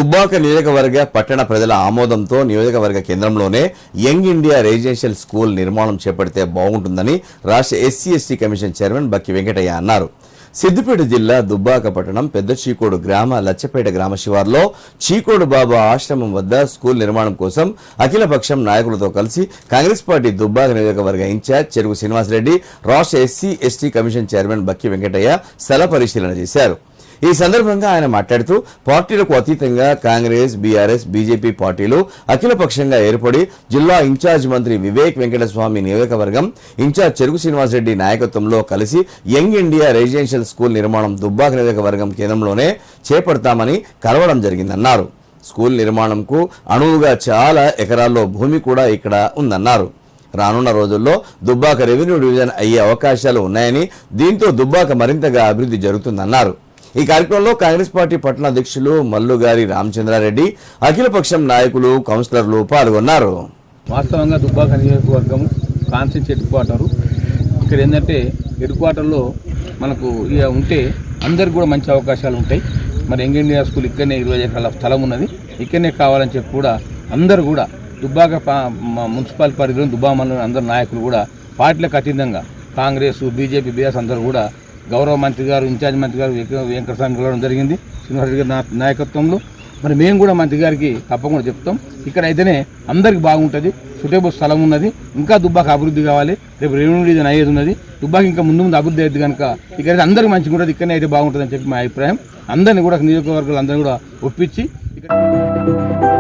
దుబ్బాక నియోజకవర్గ పట్టణ ప్రజల ఆమోదంతో నియోజకవర్గ కేంద్రంలోనే యంగ్ ఇండియా రెసిడెన్షియల్ స్కూల్ నిర్మాణం చేపడితే బాగుంటుందని రాష్ట్ర ఎస్సీ/ఎస్టీ కమిషన్ చైర్మన్ బక్కి వెంకటయ్య అన్నారు. సిద్దిపేట జిల్లా దుబ్బాక పట్టణం పెద్ద చీకోడు గ్రామ లచ్చపేట గ్రామ శివార్లో చీకోడు బాబా ఆశ్రమం వద్ద స్కూల్ నిర్మాణం కోసం అఖిలపక్షం నాయకులతో కలిసి కాంగ్రెస్ పార్టీ దుబ్బాక నియోజకవర్గ ఇన్ఛార్జ్ చెరుకు శ్రీనివాసరెడ్డి, రాష్ట్ర ఎస్సీ/ఎస్టీ కమిషన్ చైర్మన్ బక్కి వెంకటయ్య స్థల పరిశీలన చేశారు. ఈ సందర్భంగా ఆయన మాట్లాడుతూ పార్టీలకు అతీతంగా కాంగ్రెస్, బీఆర్ఎస్, బీజేపీ పార్టీలు అఖిలపక్షంగా ఏర్పడి జిల్లా ఇన్ఛార్జ్ మంత్రి వివేక్ వెంకటస్వామి నియోజకవర్గం ఇన్ఛార్జ్ చెరుకు శ్రీనివాసరెడ్డి నాయకత్వంలో కలిసి యంగ్ ఇండియా రెసిడెన్షియల్ స్కూల్ నిర్మాణం దుబ్బాక నియోజకవర్గం కేంద్రంలోనే చేపడతామని కలవడం జరిగిందన్నారు. స్కూల్ నిర్మాణంకు అనువుగా చాలా ఎకరాల్లో భూమి కూడా ఇక్కడ ఉందన్నారు. రానున్న రోజుల్లో దుబ్బాక రెవెన్యూ డివిజన్ అయ్యే అవకాశాలు ఉన్నాయని, దీంతో దుబ్బాక మరింతగా అభివృద్ధి జరుగుతుందన్నారు. ఈ కార్యక్రమంలో కాంగ్రెస్ పార్టీ పట్టణ అధ్యక్షులు మల్లుగారి రామచంద్రారెడ్డి, అఖిలపక్షం నాయకులు, కౌన్సిలర్లు పాల్గొన్నారు. వాస్తవంగా దుబ్బాక నియోజకవర్గం కాన్స్టిట్యూన్సీ హెడ్ క్వార్టర్. ఇక్కడ ఏంటంటే హెడ్ క్వార్టర్లో మనకు ఇక ఉంటే అందరికి కూడా మంచి అవకాశాలు ఉంటాయి. మరి యంగ్ ఇండియా స్కూల్ ఇక్కడనే 20 ఎకరాల స్థలం ఉన్నది, ఇక్కడనే కావాలని చెప్పి కూడా అందరూ కూడా దుబ్బాక మున్సిపల్ పరిధిలో దుబ్బామలో అందరు నాయకులు కూడా పార్టీలకు అతీతంగా కాంగ్రెస్, బీజేపీ, బీఆర్ఎస్ అందరూ కూడా గౌరవ మంత్రి గారు, ఇన్ఛార్జ్ మంత్రి గారు వెంకటస్వామి కలవడం జరిగింది శ్రీనివాసరెడ్డి గారి నాయకత్వంలో. మరి మేము కూడా మంత్రి గారికి తప్పకుండా చెప్తాం, ఇక్కడ అయితేనే అందరికి బాగుంటుంది, సూటబుల్ స్థలం ఉన్నది, ఇంకా దుబ్బాక అభివృద్ధి కావాలి, రేపు రెవెన్యూ డివిజన్ అయ్యేది ఉన్నది, దుబ్బాక ఇంకా ముందు అభివృద్ధి అయ్యేది కనుక ఇక్కడైతే అందరికి మంచిగా ఉంటుంది, ఇక్కడనే అయితే బాగుంటుందని చెప్పి మా అభిప్రాయం. అందరినీ కూడా నియోజకవర్గాలు అందరినీ కూడా ఒప్పించి ఇక్కడ